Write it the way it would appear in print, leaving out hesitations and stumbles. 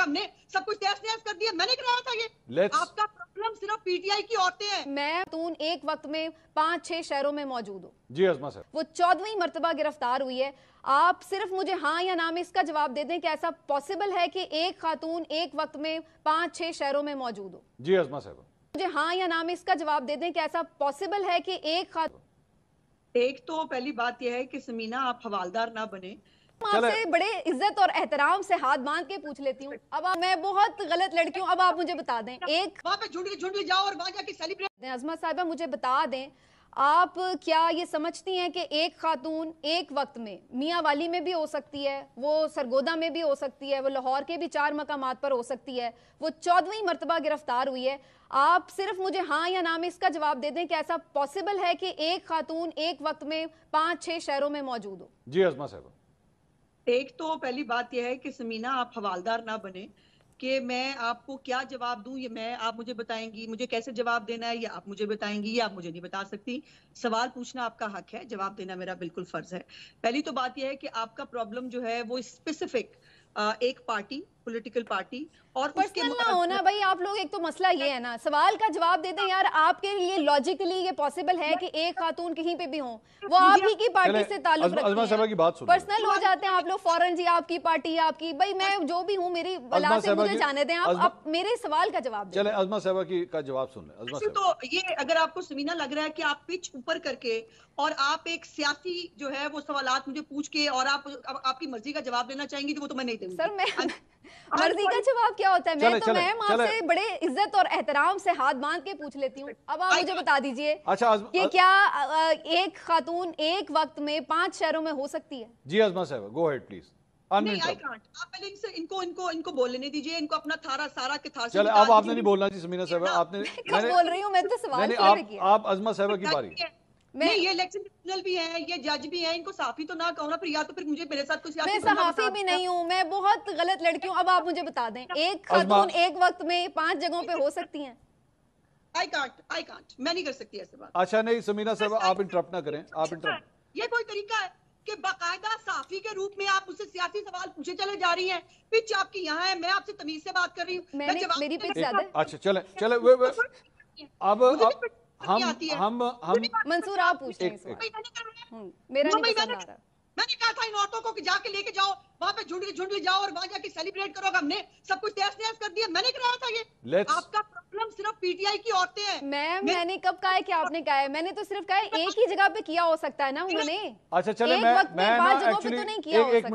हम ने सब कुछ तहस नहस कर दिया, मैंने कराया था ये। आपका प्रॉब्लम सिर्फ पीटीआई की औरतें हैं। मैं खातून एक वक्त में 5-6 शहरों में मौजूद हूँ। जी अज़मा साहब, वो 14वीं मर्तबा गिरफ्तार हुई है। आप सिर्फ मुझे हाँ या ना में इसका जवाब दे दें कि ऐसा पॉसिबल है कि एक खातून एक वक्त में 5-6 शहरों में मौजूद हो। जी अज़मा साहब, मुझे हाँ या ना में इसका जवाब दे दें कि ऐसा पॉसिबल है कि एक खातून। एक तो पहली बात यह है कि समीना आप हवालदार ना बने। आपसे बड़े इज्जत और एहतराम से हाथ बांध के पूछ लेती हूँ, अब मैं बहुत गलत लड़की हूँ, अब आप मुझे बता दें, एक वहां पे झुंड जाओ और वहां जाके सेलिब्रेट। अज़मा साहिबा मुझे बता दें, आप क्या ये समझती हैं कि एक खातून एक वक्त में मियाँ वाली में भी हो सकती है, वो सरगोदा में भी हो सकती है, वो लाहौर के भी 4 मकामात पर हो सकती है, वो 14वीं मर्तबा गिरफ्तार हुई है। आप सिर्फ मुझे हाँ या ना में इसका जवाब दे दें कि ऐसा पॉसिबल है कि एक खातून एक वक्त में 5-6 शहरों में मौजूद हो। जी अज़मा साहब, एक तो पहली बात यह है कि समीना आप हवालदार ना बने कि मैं आपको क्या जवाब दूं, ये मैं आप मुझे बताएंगी, मुझे कैसे जवाब देना है, या आप मुझे बताएंगी, या आप मुझे नहीं बता सकती। सवाल पूछना आपका हक है, जवाब देना मेरा बिल्कुल फर्ज है। पहली तो बात यह है कि आपका प्रॉब्लम जो है वो स्पेसिफिक एक पार्टी, पॉलिटिकल पार्टी और उसके पर्सनल ना होना भाई, आप लोग, एक तो मसला ये है ना, सवाल का जवाब दे दें यार। आपके लिए लॉजिकली ये पॉसिबल है कि एक खातून कहीं पे भी हो, वो आप ही की पार्टी से ताल्लुक रखती हैं, पर्सनल हो जाते हैं आप लोग फौरन, जी आपकी पार्टी आपकी, भाई मैं जो भी हूँ मेरी वला से मुझे जाने दें। आप मेरे सवाल का जवाब दें। चले अज़मा साहबा की का जवाब सुन लें। तो ये अगर आपको समीना लग रहा है कि आप पिच ऊपर करके और आप एक सियासी जो है वो सवालात मुझे पूछ के और आप आपकी मर्जी का जवाब देना चाहेंगी, तो वो तो मैं नहीं दूंगी। सर मैं मर्जी का जवाब क्या होता है? मैं तो मैम आपसे बड़े इज्जत और एहतराम से हाथ बांध के पूछ लेती हूँ, अब आप मुझे बता दीजिए कि क्या एक खातून एक वक्त में 5 शहरों में हो सकती है? जी अज़मा साहब, गो अहेड प्लीज। नहीं, आई कांट। आप पहले इनसे इनको बोलने नहीं दीजिए, इनको अपना थारा सारा के थार से। चले अब आपने नहीं बोलना जी समीना साहब, आपने कब बोल रही हूँ मैं, तो सवाल नहीं, आप अज़मा साहब की बारी। नहीं, ये इलेक्शन ट्रिब्यूनल भी है, ये जज भी है, इनको साफी तो ना कहो ना फिर, या तो फिर मुझे मेरे साथ कुछ। मैं सहाफी भी नहीं हूँ, मैं बहुत गलत लड़की हूँ। अब आप मुझे बता दें, एक खातून एक वक्त में 5 जगहों पे हो सकती हैं? आई कांट, मैं नहीं कर सकती ऐसे बात। अच्छा नहीं समीना साहब, आप इंटरप्ट ना करें, आप इंटरप्ट। ये कोई तरीका है कि बाकायदा साफी के रूप में आप मुझसे सियासी सवाल पूछे चले जा रही हैं? पिच आपकी यहाँ है, मैं आपसे तमीज से बात कर रही हूँ, मेरी पिच ज्यादा है। अच्छा चले अब हम मंसूर आप पूछते हैं, मेरा नहीं पसंद आ रहा। मैंने कहा था इन औरतों को कि जाके लेके जाओ वहां पे झुंड जाओ और वहां जाके सेलिब्रेट करो, हमने सब कुछ तहस नहस कर दिया, मैंने कराया था ये। आपका प्रॉब्लम सिर्फ पीटीआई की औरतें हैं। मैंने कब कहा है कि आपने कहा है? मैंने तो सिर्फ कहा है एक ही जगह पे किया हो सकता है ना उन्होंने। अच्छा चले, एक वक्त में 5 जगहों पे तो नहीं किया हो सकता।